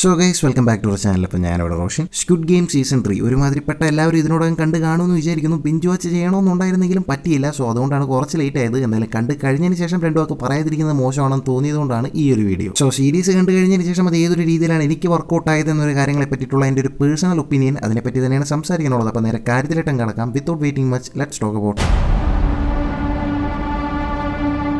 So guys welcome back to our channel. അപ്പോൾ ഞാനിവിടെ Roshan. Squid game season 3 ഒരുമാതിരിപ്പെട്ട എല്ലാവരും ഇതിനോടകം കണ്ട് കാണുമെന്ന് വിചാരിക്കുന്നു. ബിഞ്ച് വാച്ച് ചെയ്യണമെന്നുണ്ടായിരുന്നെങ്കിലും പറ്റിയില്ല. സോ അതുകൊണ്ടാണ് കുറച്ച് ലേറ്റ് ആയത്. എന്തായാലും കണ്ട് കഴിഞ്ഞതിന് ശേഷം രണ്ടു വാക്ക് പറയാതിരിക്കുന്നത് മോശമാണെന്ന് തോന്നിയതുകൊണ്ടാണ് ഈ ഒരു വീഡിയോ. സോ സീരീസ് കണ്ടു കഴിഞ്ഞതിന് ശേഷം അത് ഏതൊരു രീതിയിലാണ് എനിക്ക് വർക്കൗട്ട് ആയത് എന്നൊരു കാര്യങ്ങളെ പറ്റിയിട്ടുള്ള എൻ്റെ ഒരു പേഴ്സണൽ ഒപ്പീനിയൻ, അതിനെപ്പറ്റി തന്നെയാണ് സംസാരിക്കാനുള്ളത്. അപ്പോൾ നേരെ കാര്യത്തിലേട്ടം കടക്കാം. Without waiting much, let's talk about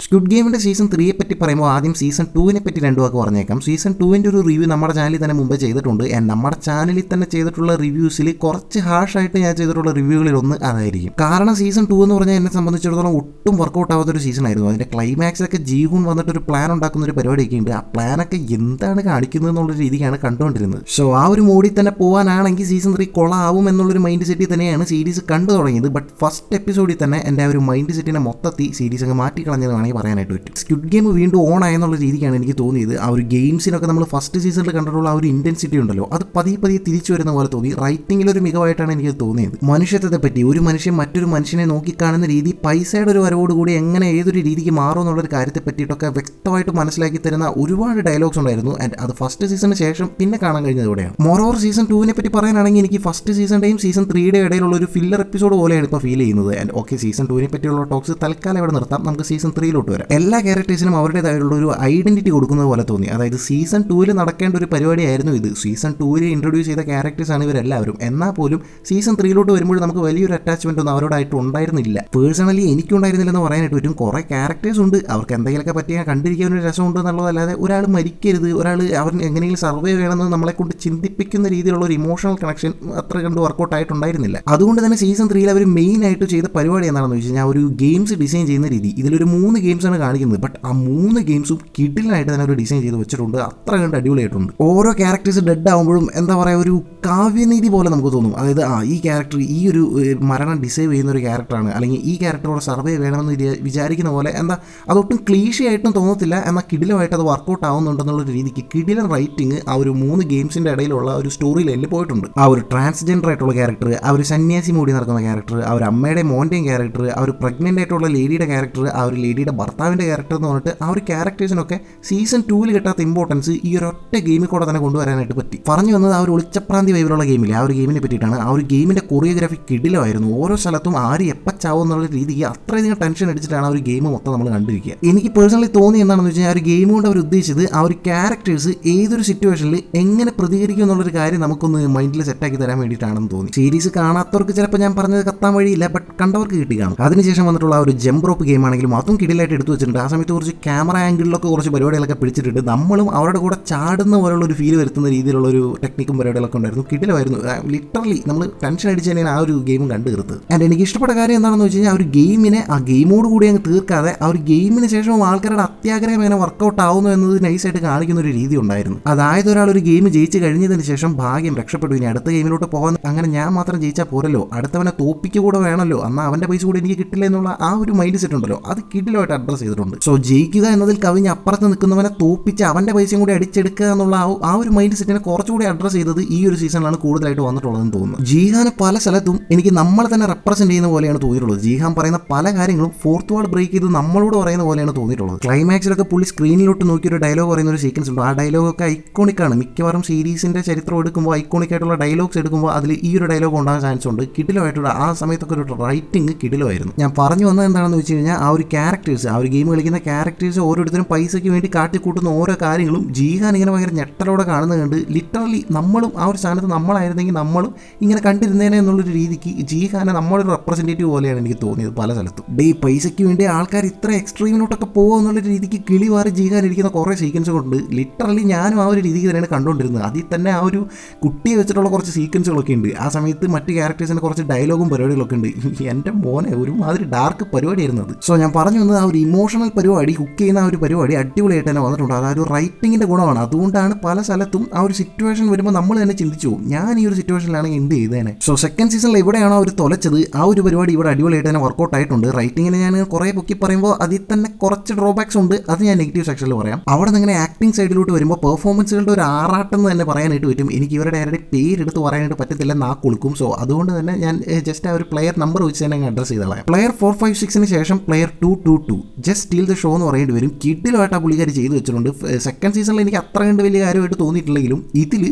squid ഗെയിമിൻ്റെ സീസൺ 3യെ പറ്റി പറയുമ്പോൾ ആദ്യം സീസൺ 2നെ പറ്റി രണ്ടു വാക്ക് പറഞ്ഞേക്കാം. സീസൺ 2ൻ്റെ ഒരു റിവ്യൂ നമ്മുടെ ചാനലിൽ തന്നെ മുമ്പ് ചെയ്തിട്ടുണ്ട്. നമ്മുടെ ചാനലിൽ തന്നെ ചെയ്തിട്ടുള്ള റിവ്യൂസിൽ കുറച്ച് ഹാഷായിട്ട് ഞാൻ ചെയ്തിട്ടുള്ള റിവ്യൂകളിൽ ഒന്ന് അതായിരിക്കും. കാരണം സീസൺ 2 എന്ന് പറഞ്ഞാൽ എന്നെ സംബന്ധിച്ചിടത്തോളം ഒട്ടും വർക്കൗട്ട് ആവാത്തൊരു സീസൺ ആയിരുന്നു. അതിൻ്റെ ക്ലൈമാക്സിലൊക്കെ ജീഹൂൺ വന്നിട്ടൊരു പ്ലാൻ ഉണ്ടാക്കുന്ന ഒരു പരിപാടിയൊക്കെ ഉണ്ട്. ആ പ്ലാനൊക്കെ എന്താണ് കാണിക്കുന്നത് എന്നുള്ള രീതിക്കാണ് കണ്ടുകൊണ്ടിരുന്നത്. സോ ആ ഒരു മോഡിൽ തന്നെ പോകാനാണെങ്കിൽ സീസൺ 3 കൊളാവും എന്നുള്ളൊരു മൈൻഡ് സെറ്റിൽ തന്നെയാണ് സീരീസ് കണ്ടു തുടങ്ങിയത്. ബട്ട് ഫസ്റ്റ് എപ്പിസോഡിൽ തന്നെ എൻ്റെ ആ ഒരു മൈൻഡ് സെറ്റിനെ മൊത്തത്തിൽ സീരീസ് അങ്ങ് മാറ്റിക്കളഞ്ഞത് വേണമെങ്കിൽ പറയാനായിട്ട് പറ്റും. സ്ക്വിഡ് ഗെയിം വീണ്ടും ഓൺ ആയെന്നുള്ള രീതിക്കാണ് എനിക്ക് തോന്നിയത്. ആ ഒരു ഗെയിംസിനൊക്കെ നമ്മൾ ഫസ്റ്റ് സീസണിൽ കണ്ടിട്ടുള്ള ആ ഒരു ഇന്റൻസിറ്റി ഉണ്ടല്ലോ, അത് പതിയെ തിരിച്ചു വരുന്ന പോലെ തോന്നി. റൈറ്റിംഗിലൊരു മികവായിട്ടാണ് എനിക്ക് തോന്നിയത്. മനുഷ്യത്വത്തെ പറ്റി, ഒരു മനുഷ്യൻ മറ്റൊരു മനുഷ്യനെ നോക്കിക്കാണുന്ന രീതി പൈസയുടെ ഒരു വരവോടുകൂടി എങ്ങനെ ഏതൊരു രീതിക്ക് മാറും എന്നുള്ളൊരു കാര്യത്തെ പറ്റിയിട്ടൊക്കെ വ്യക്തമായിട്ട് മനസ്സിലാക്കി തരുന്ന ഒരുപാട് ഡയലോഗ്സ് ഉണ്ടായിരുന്നു. ആൻഡ് അത് ഫസ്റ്റ് സീസണിന് ശേഷം പിന്നെ കാണാൻ കഴിഞ്ഞതോടെയാണ്. മോറോവർ സീസൺ 2നെ പറ്റി പറയാനാണെങ്കിൽ എനിക്ക് ഫസ്റ്റ് സീസണിന്റെയും സീസൺ 3യുടെ ഇടയിലുള്ള ഒരു ഫില്ലർ എപ്പിസോഡ് പോലെയാണ് ഇപ്പോൾ ഫീൽ ചെയ്യുന്നത്. ആൻഡ് ഓക്കെ, സീസൺ 2നെ പറ്റിയുള്ള ടോക്സ് തൽക്കാലം ഇവിടെ നിർത്താം. നമുക്ക് സീസൺ 3യിലോട്ട് വരാം. എല്ലാ ക്യാരക്ടേഴ്സിനും അവരുടേതായുള്ള ഒരു ഐഡന്റിറ്റി കൊടുക്കുന്നത് പോലെ തോന്നി. അതായത് സീസൺ 2ൽ നടക്കേണ്ട ഒരു പരിപാടിയായിരുന്നു ഇത്. സീസൺ 2ൽ ഇൻട്രൊഡ്യൂസ് ചെയ്ത ക്യാരക്ടേഴ്സാണ് ഇവരെല്ലാവരും. എന്നാൽ പോലും സീസൺ 3യിലോട്ട് വരുമ്പോൾ നമുക്ക് വലിയൊരു അറ്റാച്ച്മെന്റ് ഒന്നും അവരോടായിട്ട് ഉണ്ടായിരുന്നില്ല. പേഴ്സണലി എനിക്കുണ്ടായിരുന്നില്ലെന്ന് പറയാനായിട്ട് പറ്റും. കുറേ ക്യാരക്ടേഴ്സ് ഉണ്ട്, അവർക്ക് എന്തെങ്കിലുമൊക്കെ പറ്റിയാൽ കണ്ടിരിക്കാൻ ഒരു രസമുണ്ട് എന്നുള്ളതല്ലാതെ ഒരാൾ മരിക്കരുത്, ഒരാൾ അവർ എങ്ങനെയെങ്കിലും സർവൈവ് ചെയ്യണമെന്ന് നമ്മളെ കൊണ്ട് ചിന്തിപ്പിക്കുന്ന രീതിയിലുള്ള ഒരു ഇമോഷണൽ കണക്ഷൻ അത്ര കണ്ട് വർക്കൗട്ട് ആയിട്ടുണ്ടായിരുന്നില്ല. അതുകൊണ്ട് തന്നെ സീസൺ 3ൽ അവർ മെയിൻ ആയിട്ട് ചെയ്ത പരിപാടി എന്താണെന്ന് വെച്ച് കഴിഞ്ഞാൽ ഒരു ഗെയിംസ് ഡിസൈൻ ചെയ്യുന്ന രീതി. ഇതിലൊരു 3 ഗെയിംസാണ് കാണിക്കുന്നത്. ബട്ട് ആ 3 ഗെയിംസും കിഡിലായിട്ട് തന്നെ ഒരു ഡിസൈൻ ചെയ്ത് വെച്ചിട്ടുണ്ട്. അത്ര കണ്ട് അടിപൊളിയായിട്ടുണ്ട്. ഓരോ ക്യാരക്ടേഴ്സ് ഡെഡ് ആകുമ്പോഴും എന്താ പറയുക, ഒരു കാവ്യനീതി പോലെ നമുക്ക് തോന്നും. അതായത് ഈ ക്യാരക്ടർ ഈ ഒരു മരണം ഡിസൈവ് ചെയ്യുന്ന ഒരു ക്യാരക്ടറാണ്, അല്ലെങ്കിൽ ഈ ക്യാരക്ടറോട് സർവൈവ് വേണമെന്ന് വിചാരിക്കുന്ന പോലെ എന്താ അതൊട്ടും ക്ലീഷയായിട്ടും തോന്നത്തില്ല. എന്നാൽ കിഡിലുമായിട്ട് അത് വർക്കൗട്ട് ആവുന്നുണ്ടെന്നുള്ളൊരു രീതിക്ക് കിഡിലൻ റൈറ്റിംഗ് ആ ഒരു 3 ഗെയിംസിൻ്റെ ഇടയിലുള്ള ഒരു സ്റ്റോറി ലൈനിൽ പോയിട്ടുണ്ട്. ആ ഒരു ട്രാൻസ്ജെൻഡർ ആയിട്ടുള്ള ക്യാരക്ടർ, ആ ഒരു സന്യാസി മൂടി നടക്കുന്ന ക്യാരക്ടർ, ആ ഒരു അമ്മയുടെ മോൻ്റെയും ക്യാരക്ടർ, ആ ഒരു പ്രഗ്നൻ്റ് ആയിട്ടുള്ള ലേഡിയുടെ ക്യാരക്ടർ, ആ ഒരു ലേഡിയുടെ ഭർത്താവിൻ്റെ ക്യാരക്ടർ എന്ന് പറഞ്ഞിട്ട് ആ ഒരു ക്യാരക്ടേഴ്സിനൊക്കെ സീസൺ 2ൽ കിട്ടാത്ത ഇമ്പോർട്ടൻസ് ഈ ഒരു ഒറ്റ ഗെയിമിൽ കൂടെ തന്നെ കൊണ്ടുവരാനായിട്ട് പറ്റി. പറഞ്ഞു വന്നത് ആ ഒരു ഒളിച്ചപ്രാന്തി വൈബിലുള്ള ഗെയിമിൽ ആ ഒരു ഗെയിമിനെ പറ്റിയിട്ടാണ്. ആ ഒരു ഗെയിമിൻ്റെ കൊറിയോഗ്രാഫി കിടിലമായിരുന്നു. ഓരോ സ്ഥലത്തും ആര് എപ്പച്ചാവും എന്നുള്ള രീതിക്ക് അത്രയധികം ടെൻഷൻ അടിച്ചിട്ടാണ് ആ ഒരു ഗെയിം മൊത്തം നമ്മൾ കണ്ടിരിക്കുക. എനിക്ക് പേഴ്സണലി തോന്നി എന്താണെന്ന് വെച്ച് കഴിഞ്ഞാൽ ആ ഒരു ഗെയിം കൊണ്ട് അവർ ഉദ്ദേശിച്ചത് ആ ഒരു ക്യാരക്ടേഴ്സ് ഏതൊരു സിറ്റുവേഷനിൽ എങ്ങനെ പ്രതികരിക്കും എന്നുള്ളൊരു കാര്യം നമുക്കൊന്ന് മൈൻഡിൽ സെറ്റാക്കി തരാൻ വേണ്ടിയിട്ടാണെന്ന് തോന്നി. സീരീസ് കാണാത്തവർക്ക് ചിലപ്പോൾ ഞാൻ പറഞ്ഞത് കത്താൻ വഴിയില്ല, ബട്ട് കണ്ടവർക്ക് കിട്ടി കാണും. അതിനുശേഷം വന്നിട്ടുള്ള ആ ഒരു ജംപ് റോപ്പ് ഗെയിം ആണെങ്കിലും അതും കിടിലായിട്ട് എടുത്തു വെച്ചിട്ടുണ്ട്. ആ സമയത്ത് കുറച്ച് ക്യാമറ ആംഗിളിലൊക്കെ കുറച്ച് പരിപാടികളൊക്കെ പിടിച്ചിട്ടുണ്ട്. നമ്മളും അവരുടെ കൂടെ ചാടുന്ന പോലുള്ള ഒരു ഫീൽ വരുത്തുന്ന രീതിയിലുള്ള ഒരു ടെക്നിക്കും പരിപാടികളൊക്കെ ഉണ്ടായിരുന്നു. കിടിലമായിരുന്നു. ലിറ്ററലി നമ്മൾ ടെൻഷൻ അടിച്ച് തന്നെയാണ് ആ ഒരു ഗെയിം കണ്ടു തീർത്തത്. ആൻഡ് എനിക്ക് ഇഷ്ടപ്പെട്ട കാര്യം എന്താണെന്ന് വെച്ച് കഴിഞ്ഞാൽ ആ ഒരു ഗെയിമിനെ ആ ഗെയിമോട് കൂടി അങ്ങ് തീർക്കാതെ ആ ഒരു ഗെയിമിന് ശേഷവും ആൾക്കാരുടെ അത്യാഗ്രഹം എങ്ങനെ വർക്കൗട്ട് ആവുന്നു എന്നത് നൈസായിട്ട് കാണിക്കുന്ന ഒരു രീതി ഉണ്ടായിരുന്നു. അതായത് ഒരാൾ ഒരു ഗെയിം ജയിച്ച് കഴിഞ്ഞതിന് ശേഷം ഭാഗ്യം രക്ഷപ്പെട്ടു, ഇനി അടുത്ത ഗെയിമിലോട്ട് പോകാൻ അങ്ങനെ ഞാൻ മാത്രം ജയിച്ചാൽ പോരല്ലോ, അടുത്തവനെ തോപ്പിക്കുക കൂടെ വേണമല്ലോ, എന്നാൽ അവൻ്റെ പൈസ കൂടി എനിക്ക് കിട്ടില്ല എന്നുള്ള ആ ഒരു മൈൻഡ് സെറ്റ് ഉണ്ടല്ലോ, അത് കിടിലമായിട്ട് അഡ്രസ് ചെയ്തിട്ടുണ്ട്. സോ ജയിക്കുക എന്നതിൽ കവിഞ്ഞ് അപ്പുറത്ത് നിൽക്കുന്നവനെ തോപ്പിച്ച് അവൻ്റെ പൈസയും കൂടി അടിച്ചെടുക്കുക എന്നുള്ള ആ ഒരു മൈൻഡ് സെറ്റിനെ കുറച്ചുകൂടി അഡ്രസ് ചെയ്തത് ഈ ഒരു സീസണിലാണ് കൂടുതലായിട്ട് വന്നിട്ടുള്ളതെന്ന് തോന്നുന്നു. ജീഹാന് പല സ്ഥലത്തും എനിക്ക് നമ്മളെ തന്നെ റെപ്രസെന്റ് ചെയ്യുന്ന പോലെയാണ് തോന്നിയിട്ടുള്ളത്. ജീഹാൻ പറയുന്ന പല കാര്യങ്ങളും ഫോർത്ത് വാൾ ബ്രേക്ക് ചെയ്ത് നമ്മളോട് പറയുന്ന പോലെയാണ് തോന്നിയിട്ടുള്ളത്. ക്ലൈമാക്സിലൊക്കെ പുള്ളി സ്ക്രീനിലോട്ട് നോക്കി ഒരു ഡയലോഗ് പറയുന്ന ഒരു സീക്വൻസ് ഉണ്ട്. ആ ഡയലോഗൊക്കെ ഐക്കോണിക്കാണ്. മിക്കവാറും സീരീസിന്റെ ചരിത്രം എടുക്കുമ്പോൾ ഐക്കോണിക് ആയിട്ടുള്ള ഡയലോഗ്സ് എടുക്കുമ്പോൾ അതിൽ ഈ ഒരു ഡയലോഗ് ഉണ്ടാകാൻ ചാൻസ് ഉണ്ട്. കിടിലമായിട്ടുള്ള ആ സമയത്തൊക്കെ ഒരു റൈറ്റിംഗ് കിടിലമായിരുന്നു. ഞാൻ പറഞ്ഞു വന്നത് എന്താണെന്ന് വെച്ച് കഴിഞ്ഞാൽ ആ ഒരു ക്യാരക്ടേഴ്സ്, ആ ഒരു ഗെയിം കളിക്കുന്ന ക്യാരക്ടേഴ്സ് ഓരോരുത്തരും പൈസയ്ക്ക് വേണ്ടി കാട്ടിക്കൂട്ടുന്ന ഓരോ കാര്യങ്ങളും ജീഹാൻ ഇങ്ങനെ ഭയങ്കര ഞെട്ടലോടെ കാണുന്നത് കണ്ട് ലിറ്ററലി നമ്മളും ആ ഒരു സ്ഥാനത്ത് നമ്മളായിരുന്നെങ്കിൽ നമ്മളും ഇങ്ങനെ കണ്ടിരുന്നേനെ എന്നുള്ളൊരു രീതിക്ക് ജീഹാനെ നമ്മളൊരു റെപ്രസെൻറ്റേറ്റീവ് പോലെയാണ് എനിക്ക് തോന്നിയത് പല സ്ഥലത്തും. പൈസയ്ക്ക് വേണ്ടി ആൾക്കാർ ഇത്ര എക്സ്ട്രീമിലോട്ടൊക്കെ പോകുക എന്നുള്ള രീതിക്ക് കിളിവാറി ജീഹാൻ ഇരിക്കുന്ന കുറേ സീക്വൻസ് കൊണ്ട് ലിറ്ററലി ഞാനും ആ ഒരു രീതിക്ക് തന്നെയാണ് കണ്ടുകൊണ്ടിരുന്നത്. അതിൽ തന്നെ ആ ഒരു കുട്ടിയെ വെച്ചിട്ടുള്ള കുറച്ച് സീക്വൻസുകളൊക്കെ ഉണ്ട്. ആ സമയത്ത് മറ്റ് ക്യാരക്ടേഴ്സിൻ്റെ കുറച്ച് ഡയലോഗും പരിപാടികളൊക്കെ ഉണ്ട്. എൻ്റെ മോനെ ഒരുമാതിരി ഡാർക്ക് പരിപാടിയായിരുന്നത്. സോ ഞാൻ പറഞ്ഞു വന്നത് ആ ഒരു ഇമോഷണൽ പരിപാടി, ഹുക്ക് ചെയ്യുന്ന ആ ഒരു പരിപാടി അടിപൊളിയായിട്ട് തന്നെ വന്നിട്ടുണ്ട്. അതൊരു റൈറ്റിങ്ങിൻ്റെ ഗുണമാണ്. അതുകൊണ്ടാണ് പല സ്ഥലത്തും ആ ഒരു സിറ്റുവേഷൻ വരുമ്പോൾ നമ്മൾ തന്നെ ചിന്തിച്ചു പോകും, ഞാൻ ഈ ഒരു സിറ്റുവേഷനിലാണെങ്കിൽ എന്ത് ചെയ്തേനെ. സോ സെക്കൻഡ് സീസണിൽ എവിടെയാണോ അവർ തൊലച്ചത് ആ ഒരു പരിപാടി ഇവിടെ അടിപൊളിയായിട്ട് തന്നെ വർക്കൗട്ട് ആയിട്ടുണ്ട്. റൈറ്റിങ്ങിന് ഞാൻ കുറേ പൊക്കി പറയുമ്പോൾ അതിൽ തന്നെ കുറച്ച് ഡ്രോബാക്സ് ഉണ്ട്, അത് ഞാൻ നെഗറ്റീവ് സെക്ഷനിൽ പറയാം. അവിടെ നിന്ന് ഇങ്ങനെ ആക്ടിങ് സൈഡിലോട്ട് വരുമ്പോൾ പെർഫോമൻസുകളുടെ ഒരു ആറാട്ടം എന്ന് തന്നെ പറയാനായിട്ട് പറ്റും. എനിക്ക് ഇവരുടെ ആരുടെ പേരെടുത്ത് പറയാനായിട്ട് പറ്റത്തില്ല, നാക്കൊളുക്കും. സോ അതുകൊണ്ട് തന്നെ ഞാൻ ജസ്റ്റ് ആ ഒരു പ്ലെയർ നമ്പർ വെച്ച് തന്നെ അഡ്രസ് ചെയ്തോളാം. പ്ലെയർ 456 ശേഷം player 222 just steel the show എന്ന് പറയേണ്ടി വരും. കിഡിലുമായിട്ട് ആ പുള്ളിക്കാർ ചെയ്ത് വെച്ചിട്ടുണ്ട്. സെക്കൻഡ് സീസണിൽ എനിക്ക് അത്ര കണ്ട് വലിയ കാര്യമായിട്ട് തോന്നിയിട്ടില്ലെങ്കിലും ഇതിൽ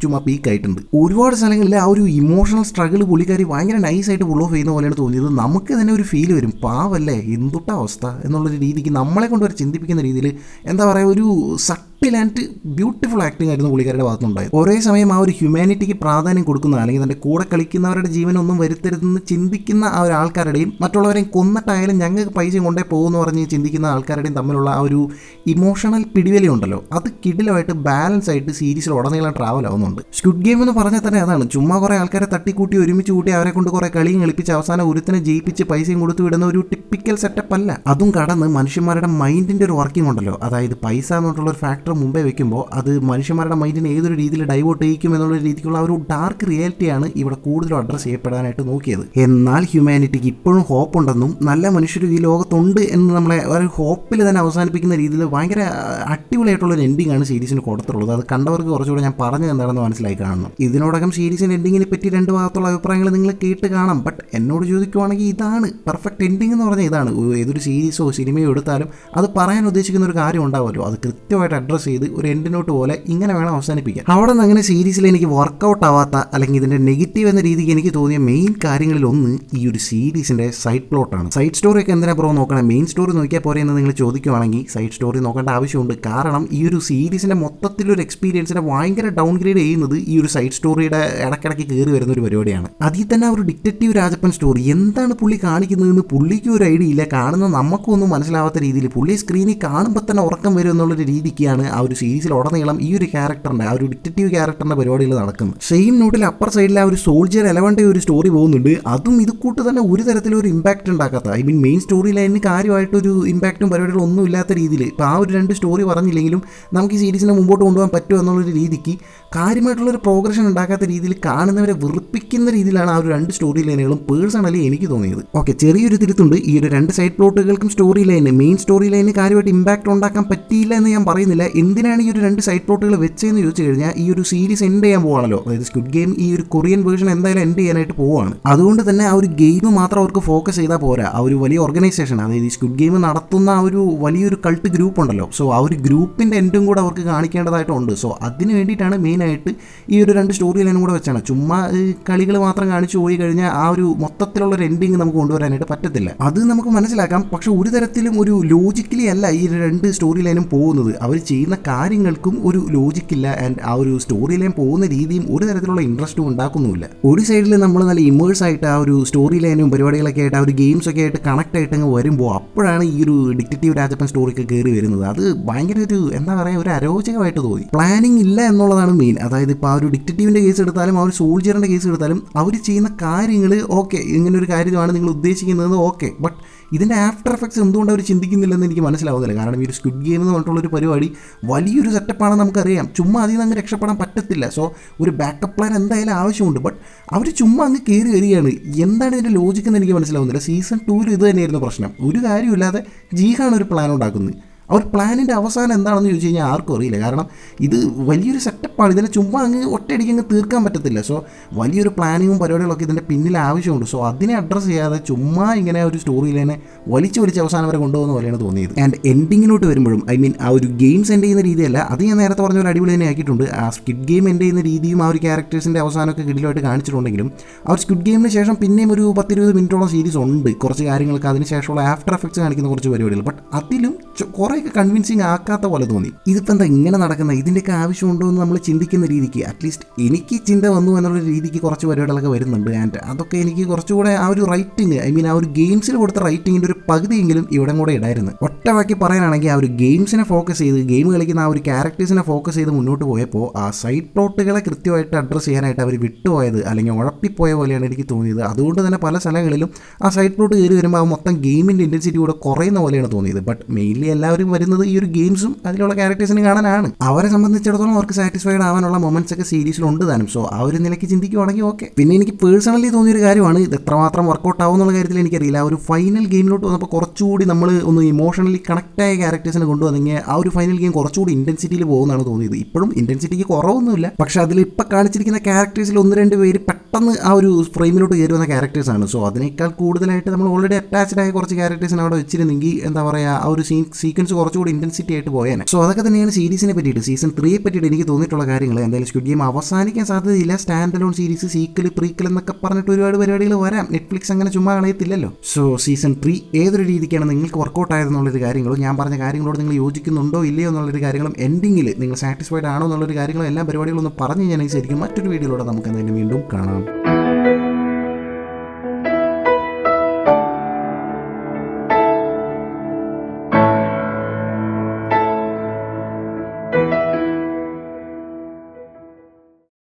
ചുമ്മാ പീക്കായിട്ടുണ്ട്. ഒരുപാട് സ്ഥലങ്ങളിൽ ആ ഒരു ഇമോഷണൽ സ്ട്രഗിൾ പുള്ളിക്കാരി ഭയങ്കര നൈസായിട്ട് പുൾ ഓഫ് ചെയ്യുന്ന പോലെയാണ് തോന്നിയത്. നമുക്ക് തന്നെ ഒരു ഫീൽ വരും, പാവല്ലേ എന്തുട്ട അവസ്ഥ എന്നുള്ളൊരു രീതിക്ക് നമ്മളെ കൊണ്ട് ഒരു ചിന്തിപ്പിക്കുന്ന രീതിയിൽ എന്താ പറയുക, ഒരു സട്ടിൽ ആൻഡ് ബ്യൂട്ടിഫുൾ ആക്ടിംഗ് ആയിരുന്നു പുള്ളിക്കാരുടെ ഭാഗത്തുണ്ടായത്. ഒരേ സമയം ആ ഒരു ഹ്യൂമാനിറ്റിക്ക് പ്രാധാന്യം കൊടുക്കുന്ന, അല്ലെങ്കിൽ തൻ്റെ കൂടെ കളിക്കുന്നവരുടെ ജീവനൊന്നും വരുത്തരുതെന്ന് ചിന്തിക്കുന്ന ആ ഒരു ആൾക്കാരുടെയും മറ്റുള്ളവരെയും കൊന്നിട്ടായാലും ഞങ്ങൾക്ക് പൈസ കൊണ്ടേ പോകുമെന്ന് പറഞ്ഞ് ചിന്തിക്കുന്ന ആൾക്കാരുടെയും തമ്മിലുള്ള ആ ഒരു ഇമോഷണൽ പിടിവലി ഉണ്ടല്ലോ, അത് കിടിലമായിട്ട് ബാലൻസ് ആയിട്ട് സീരീസിൽ ഉടനീളം ട്രാവൽ ആവുന്നുണ്ട്. സ്ക്വിഡ് ഗെയിം എന്ന് പറഞ്ഞാൽ തന്നെ അതാണ്, ചുമ്മാ കുറേ ആൾക്കാരെ തട്ടിക്കൂട്ടി ഒരുമിച്ച് കൂട്ടി അവരെ കൊണ്ട് കുറേ കളിയും കളിപ്പിച്ച് അവസാനം ഒരുത്തിനെ ജയിപ്പിച്ച് പൈസയും കൊടുത്തു വിടുന്ന ഒരു ടിപ്പിക്കൽ സെറ്റപ്പ് അല്ല. അതും കടന്ന് മനുഷ്യന്മാരുടെ മൈൻഡിൻ്റെ ഒരു വർക്കിംഗ് ഉണ്ടല്ലോ, അതായത് പൈസ എന്നുള്ള ഒരു ഫാക്ടർ മുമ്പേ വെക്കുമ്പോൾ അത് മനുഷ്യന്മാരുടെ മൈൻഡിനെ ഏതൊരു രീതിയിൽ ഡൈവേർട്ട് ചെയ്യിക്കും എന്നുള്ള രീതിക്കുള്ള ഒരു ഡാർക്ക് റിയാലിറ്റിയാണ് ഇവിടെ കൂടുതലും അഡ്രസ്സ് ചെയ്യപ്പെടാനായിട്ട് നോക്കിയത്. എന്നാൽ ഹ്യൂമാനിറ്റിക്ക് ഇപ്പോഴും ഹോപ്പ് ഉണ്ടെന്നും നല്ല മനുഷ്യർ ഈ ലോകത്തുണ്ട് എന്ന് നമ്മളെ ഒരു ഹോപ്പിൽ തന്നെ അവസാനിപ്പിക്കുന്ന രീതിയിൽ ഭയങ്കര അടിപൊളിയായിട്ടുള്ളൊരു എൻഡിങ് ആണ് സീരീസിന് കൊടുത്തിട്ടുള്ളത്. അത് കണ്ടവർക്ക് കുറച്ചുകൂടെ ഞാൻ പറഞ്ഞത് എന്താണെന്ന് മനസ്സിലായി കാണണം. ഇതിനോടകം സീരീസിൻ്റെ എൻഡിങ്ങിനെ പറ്റി രണ്ട് ഭാഗത്തുള്ള അഭിപ്രായങ്ങൾ നിങ്ങൾ കേട്ട് കാണാം. ബട്ട് എന്നോട് ചോദിക്കുവാണെങ്കിൽ ഇതാണ് പെർഫെക്റ്റ് എൻഡിങ് എന്ന് പറഞ്ഞാൽ ഇതാണ്. ഏതൊരു സീരീസോ സിനിമയോ എടുത്താലും അത് പറയാൻ ഉദ്ദേശിക്കുന്ന ഒരു കാര്യം ഉണ്ടാവുമല്ലോ, അത് കൃത്യമായിട്ട് അഡ്രസ്സ് ചെയ്ത് ഒരു എൻഡ് നോട്ട് പോലെ ഇങ്ങനെ വേണം അവസാനിപ്പിക്കാൻ. അവിടെ നിന്ന് അങ്ങനെ സീരീസിൽ എനിക്ക് വർക്കൗട്ട് ആവാത്ത, അല്ലെങ്കിൽ ഇതിൻ്റെ നെഗറ്റീവ് എന്ന രീതിക്ക് എനിക്ക് തോന്നിയ മെയിൻ കാര്യങ്ങളിൽ ഒന്ന് ഈ ഒരു സീരീസിൻ്റെ സൈഡ് പ്ലോട്ടാണ്. സൈഡ് സ്റ്റോറി ഒക്കെ എന്തിനാ ബ്രോ നോക്കണം, മെയിൻ സ്റ്റോറി നോക്കിയാൽ പോരെ എന്ന് നിങ്ങൾ ചോദിക്കുവാണെങ്കിൽ സൈഡ് സ്റ്റോറി നോക്കേണ്ട ആവശ്യമുണ്ട്. കാരണം ഈ ഒരു സീരീസിൻ്റെ മൊത്തത്തിലൊരു എക്സ്പീരിയൻസിനെ ഭയങ്കര ഡൗൺ ഗ്രേഡ് ചെയ്യുന്നത് ഈ ഒരു സൈഡ് സ്റ്റോറിയുടെ ഇടയ്ക്കിടയ്ക്ക് കയറി വരുന്ന ഒരു പരിപാടിയാണ്. അതിൽ തന്നെ ആ ഒരു ഡിറ്റക്റ്റീവ് രാജപ്പൻ സ്റ്റോറി എന്താണ് പുള്ളി കാണിക്കുന്നതെന്ന് പുള്ളിക്കും ഒരു ഐഡിയ ഇല്ല, കാണുന്ന നമുക്കും ഒന്നും മനസ്സിലാവാത്ത രീതിയിൽ പുള്ളി സ്ക്രീനിൽ കാണുമ്പോൾ തന്നെ ഉറക്കം വരും എന്നുള്ളൊരു രീതിക്കാണ് ആ ഒരു സീരീസിൽ ഉടനീളം ഈ ഒരു ക്യാരക്ടറിൻ്റെ, ആ ഒരു ഡിറ്റക്റ്റീവ് ക്യാരക്ടറിൻ്റെ പരിപാടികൾ നടക്കുന്നത്. സെയിം നോട്ടിൽ അപ്പർ സൈഡിൽ ആ ഒരു സോൾജിയർ എലവൻ്റെ ഒരു സ്റ്റോറി പോകുന്നുണ്ട്. അതും ഇത് കൂട്ട് തന്നെ ഒരു തരത്തിലൊരു ഇമ്പാക്റ്റ് ഉണ്ടാക്കാത്ത, ഐ മീൻ മെയിൻ സ്റ്റോറി ലൈനിന് കാര്യമായിട്ടൊരു ഇമ്പാക്റ്റും പരിപാടികളും ഒന്നും ഇല്ലാത്ത രീതിയിൽ ഇപ്പോൾ ആ ഒരു രണ്ട് സ്റ്റോറി പറഞ്ഞില്ലെങ്കിലും നമുക്ക് ഈ സീരീസിനെ മുമ്പോട്ട് കൊണ്ടുപോകാൻ പറ്റുമോ എന്നുള്ളൊരു രീതിക്ക് കാര്യമായിട്ടുള്ളൊരു പ്രോഗ്രഷൻ ഉണ്ടാക്കാത്ത രീതിയിൽ കാണുന്നവരെ വെറുപ്പിക്കുന്ന രീതിയിലാണ് ആ ഒരു രണ്ട് സ്റ്റോറി ലൈനുകളും പേഴ്സണലി എനിക്ക് തോന്നിയത്. ഓക്കെ, ചെറിയൊരു തിരുത്തുണ്ട്. ഈ ഒരു രണ്ട് സൈഡ് പ്ലോട്ടുകൾക്കും സ്റ്റോറി ലൈന്, മെയിൻ സ്റ്റോറി ലൈന് കാര്യമായിട്ട് ഇമ്പാക്റ്റ് ഉണ്ടാക്കാൻ പറ്റിയില്ല എന്ന് ഞാൻ പറയുന്നില്ല. എന്തിനാണ് ഈ ഒരു രണ്ട് സൈഡ് പ്ലോട്ടുകൾ വെച്ചതെന്ന് ചോദിച്ചു കഴിഞ്ഞാൽ ഈ ഒരു സീരീസ് എൻഡ് ചെയ്യാൻ പോവാണല്ലോ, അതായത് സ്ക്വിഡ് ഗെയിം ഈ ഒരു കൊറിയൻ വേർഷൻ എന്തായാലും എൻഡ് ചെയ്യാനായിട്ട് പോവുകയാണ്. അതുകൊണ്ട് തന്നെ ആ ഒരു ഗെയിം മാത്രം അവർക്ക് ഫോക്കസ് ചെയ്താൽ പോരാ, ആ ഒരു വലിയ ഓർഗനൈസേഷൻ, അതായത് ഈ സ്ക്വിഡ് ഗെയിം നടത്തുന്ന ആ ഒരു വലിയൊരു കൾട്ട് ഗ്രൂപ്പ് ഉണ്ടല്ലോ, സോ ആ ഒരു ഗ്രൂപ്പിൻ്റെ എൻഡും കൂടെ അവർക്ക് കാണിക്കേണ്ടതായിട്ടുണ്ട്. സോ അതിന് വേണ്ടിയിട്ടാണ് മെയിനായിട്ട് ഈ ഒരു രണ്ട് സ്റ്റോറി ലൈനും കൂടെ വെച്ചാണ്. ചുമ്മാ കളികൾ മാത്രം കാണിച്ചു പോയി കഴിഞ്ഞാൽ ആ ഒരു മൊത്തത്തിലുള്ളൊരു എൻഡിങ് നമുക്ക് കൊണ്ടുവരാനായിട്ട് പറ്റത്തില്ല. അത് നമുക്ക് മനസ്സിലാക്കാം. പക്ഷെ ഒരു തരത്തിലും ഒരു ലോജിക്കലി അല്ല ഈ രണ്ട് സ്റ്റോറി ലൈനും പോകുന്നത്. അവർ ചെയ്യുന്ന കാര്യങ്ങൾക്കും ഒരു ലോജിക്കില്ല, ആൻഡ് ആ ഒരു സ്റ്റോറി ലൈൻ പോകുന്ന രീതിയും ഒരു തരത്തിലുള്ള ഇൻട്രസ്റ്റും ഉണ്ടാക്കുന്നുമില്ല. ഒരു സൈഡിൽ നമ്മൾ നല്ല ഇമേഴ്സ് ആയിട്ട് ആ ഒരു സ്റ്റോറി ലൈനും പരിപാടികളൊക്കെ ആയിട്ട് ആ ഒരു ഗെയിംസൊക്കെ ആയിട്ട് കണക്ട് ആയിട്ട് അങ്ങ് വരുമ്പോൾ അപ്പോഴാണ് ഈ ഒരു ഡിറ്റക്റ്റീവ് രാജപ്പൻ സ്റ്റോറിക്ക് കയറി വരുന്നത്. അത് ഭയങ്കര ഒരു എന്താ പറയുക, ഒരു അരോചകമായിട്ട് തോന്നി. പ്ലാനിങ് ഇല്ല എന്നുള്ളതാണ് മെയിൻ. അതായത് ഇപ്പോൾ ആ ഒരു ഡിറ്റക്റ്റീവിൻ്റെ കേസ് എടുത്താലും ആ ഒരു സോൾജിയറിൻ്റെ കേസ് എടുത്താലും അവർ ചെയ്യുന്ന കാര്യങ്ങൾ ഓക്കെ, ഇങ്ങനൊരു കാര്യമാണ് നിങ്ങൾ ഉദ്ദേശിക്കുന്നത് ഓക്കെ, ബട്ട് ഇതിൻ്റെ ആഫ്റ്റർ എഫക്ട്സ് എന്തുകൊണ്ട് അവർ ചിന്തിക്കുന്നില്ലെന്ന് എനിക്ക് മനസ്സിലാവുന്നില്ല. കാരണം ഈ ഒരു സ്ക്വിഡ് ഗെയിം എന്ന് പറഞ്ഞിട്ടുള്ളൊരു പരിപാടി വലിയൊരു സെറ്റപ്പാണെന്ന് നമുക്കറിയാം. ചുമ്മാ അതിൽ നിന്ന് അങ്ങ് രക്ഷപ്പെടാൻ പറ്റത്തില്ല. സോ ഒരു ബാക്കപ്പ് പ്ലാൻ എന്തായാലും ആവശ്യമുണ്ട്. ബട്ട് അവർ ചുമ്മാ അങ്ങ് കയറി വരികയാണ്. എന്താണ് ഇതിൻ്റെ ലോജിക്ക് എന്ന് എനിക്ക് മനസ്സിലാവുന്നില്ല. സീസൺ 2 ഇത് തന്നെയായിരുന്നു പ്രശ്നം. ഒരു കാര്യമില്ലാതെ ജീഹാണ് ഒരു പ്ലാൻ ഉണ്ടാക്കുന്നത്. അവർ പ്ലാനിൻ്റെ അവസാനം എന്താണെന്ന് ചോദിച്ചു കഴിഞ്ഞാൽ ആർക്കും അറിയില്ല. കാരണം ഇത് വലിയൊരു സെറ്റപ്പാണ്. ഇതിനെ ചുമ്മാ അങ്ങ് ഒറ്റയടിക്ക് അങ്ങ് തീർക്കാൻ പറ്റത്തില്ല. സോ വലിയൊരു പ്ലാനിങ്ങും പരിപാടികളൊക്കെ ഇതിൻ്റെ പിന്നിൽ ആവശ്യമുണ്ട്. സോ അതിനെ അഡ്രസ്സ് ചെയ്യാതെ ചുമ്മാ ഇങ്ങനെ ഒരു സ്റ്റോറി ലൈനെ വലിച്ച് അവസാനം വരെ കൊണ്ടുപോകുന്ന പോലെയാണ് തോന്നിയത്. ആൻഡ് എൻഡിങ്ങിനോട്ട് വരുമ്പോഴും, ഐ മീൻ ആ ഒരു ഗെയിംസ് എൻഡ് ചെയ്യുന്ന രീതിയല്ല, അത് ഞാൻ നേരത്തെ പറഞ്ഞ ഒരു അടിപൊളി തന്നെ ആക്കിയിട്ടുണ്ട്. ആ സ്ക്വിഡ് ഗെയിം എൻഡ് ചെയ്യുന്ന രീതിയും ആ ഒരു ക്യാരക്ടേഴ്സിൻ്റെ അവസാനമൊക്കെ കിടിലമായിട്ട് കാണിച്ചിട്ടുണ്ടെങ്കിലും ആ ഒരു സ്ക്വിഡ് ഗെയിമിന് ശേഷം പിന്നെയും ഒരു 10-20 മിനിറ്റോളം സീരീസ് ഉണ്ട്. കുറച്ച് കാര്യങ്ങൾക്ക് അതിന് ശേഷമുള്ള ആഫ്റ്റർ എഫക്ട്സ് കാണിക്കുന്ന കുറച്ച് പരിപാടികൾ. ബട്ട് അതിലും കുറേയൊക്കെ കൺവിൻസിങ് ആക്കാത്ത പോലെ തോന്നി. ഇതിപ്പോൾ എന്താ ഇങ്ങനെ നടക്കുന്നത്, ഇതിൻ്റെയൊക്കെ ആവശ്യമുണ്ടോ എന്ന് നമ്മൾ ചിന്തിക്കുന്ന രീതിക്ക് അറ്റ്ലീസ്റ്റ് എനിക്ക് ചിന്ത വന്നു എന്നുള്ള രീതിക്ക് കുറച്ച് പരിപാടികളൊക്കെ വരുന്നുണ്ട്. ആൻഡ് അതൊക്കെ എനിക്ക് കുറച്ചുകൂടെ ആ ഒരു റൈറ്റിംഗ്, ഐ മീൻ ആ ഒരു ഗെയിംസിൽ കൊടുത്ത റൈറ്റിങ്ങിൻ്റെ ഒരു പകുതിയെങ്കിലും ഇവിടെ കൂടെ ഇടായിരുന്നു. ഒറ്റവാക്കി പറയാനാണെങ്കിൽ ആ ഒരു ഗെയിംസിനെ ഫോക്കസ് ചെയ്ത്, ഗെയിം കളിക്കുന്ന ആ ഒരു ക്യാരക്ടേഴ്സിനെ ഫോക്കസ് ചെയ്ത് മുന്നോട്ട് പോയപ്പോൾ ആ സൈഡ് പ്ലോട്ടുകളെ കൃത്യമായിട്ട് അഡ്രസ്സ് ചെയ്യാനായിട്ട് അവർ വിട്ടുപോയത്, അല്ലെങ്കിൽ ഉഴപ്പിപ്പോയ പോലെയാണ് എനിക്ക് തോന്നിയത്. അതുകൊണ്ട് തന്നെ പല സ്ഥലങ്ങളിലും ആ സൈഡ് പ്ലോട്ട് കയറി വരുമ്പോൾ ആ മൊത്തം ഗെയിമിൻ്റെ ഇൻറ്റൻസിറ്റി കൂടെ കുറയുന്ന പോലെയാണ് തോന്നിയത്. ബട്ട് മെയിൻലി എല്ലാവരും വരുന്നത് ഈ ഒരു ഗെയിംസും അതിലുള്ള ക്യാരക്ടേഴ്സിന് കാണാനാണ്. അവരെ സംബന്ധിച്ചിടത്തോളം അവർക്ക് സാറ്റിസ്ഫൈഡ് ആവാനുള്ള മൊമെന്റ്സ് ഒക്കെ സീരീസിലുണ്ട് താനും. സോ ആ ഒരു നിലയ്ക്ക് ചിന്തിക്കുവാണെങ്കിൽ ഓക്കെ. പിന്നെ എനിക്ക് പേഴ്സണലി തോന്നിയൊരു കാര്യമാണ്, ഇത് എത്രമാത്രം വർക്കൗട്ട് ആവും എന്നുള്ള കാര്യത്തിൽ എനിക്കറിയില്ല. ആ ഒരു ഫൈനൽ ഗെയിമിലോട്ട് വന്നപ്പോൾ കുറച്ചുകൂടി നമ്മൾ ഒന്ന് ഇമോഷണലി കണക്ട് ആയ ക്യാരക്ടേഴ്സിനെ കൊണ്ടുവന്നെങ്കിൽ ആ ഒരു ഫൈനൽ ഗെയിം കുറച്ചുകൂടി ഇന്റൻസിറ്റിയിൽ പോകുന്നതാണ് തോന്നിയത്. ഇപ്പോഴും ഇന്റൻസിറ്റിക്ക് കുറവൊന്നുമില്ല, പക്ഷെ അതിൽ ഇപ്പം കാണിച്ചിരിക്കുന്ന ക്യാരക്ടേഴ്സിൽ 1-2 പേര് പെട്ടെന്ന് ആ ഒരു ഫ്രെയിമിലോട്ട് കയറി വന്ന ക്യാരക്ടേഴ്സാണ്. സോ അതിനേക്കാൾ കൂടുതലായിട്ട് നമ്മൾ ഓൾറെഡി അറ്റാച്ച്ഡ് ആയ കുറച്ച് ക്യാരക്ടേഴ്സിനെ അവിടെ വെച്ചിരുന്നെങ്കിൽ എന്താ പറയുക, ആ ഒരു സീക്വൻസ് കുറച്ചുകൂടി ഇന്റൻസിറ്റി ആയിട്ട് പോയേനെ. സോ അതൊക്കെ തന്നെയാണ് സീരീസിനെ പറ്റിയിട്ട്, സീസൺ 3 പറ്റിയിട്ട് എനിക്ക് തോന്നിയിട്ടുള്ള കാര്യങ്ങൾ. എന്തായാലും സ്ക്വിഡ് ഗെയിം അവസാനിക്കാൻ സാധ്യതയില്ല. Stand alone series, sequel, prequel എന്നൊക്കെ പറഞ്ഞിട്ട് ഒരുപാട് പരിപാടികൾ വരാം. നെറ്റ്ഫ്ലിക്സ് അങ്ങനെ ചുമ്മാ കളയത്തില്ലല്ലോ. സോ സീസൺ 3 ഏതൊരു രീതിക്കാണ് നിങ്ങൾക്ക് വർക്കൗട്ട് ആയതെന്നുള്ളൊരു കാര്യങ്ങളും ഞാൻ പറഞ്ഞ കാര്യങ്ങളോട് നിങ്ങൾ യോജിക്കുന്നുണ്ടോ ഇല്ലയോ എന്നുള്ളൊരു കാര്യങ്ങളും എൻഡിങ്ങിൽ നിങ്ങൾ സാറ്റിസ്ഫൈഡ് ആണോ എന്നുള്ളൊരു കാര്യങ്ങളും എല്ലാ പരിപാടികളും ഒന്ന് പറഞ്ഞു ഞാൻ ശരിക്കും മറ്റൊരു വീഡിയോയിലൂടെ നമുക്ക് എന്തായാലും വീണ്ടും കാണാം.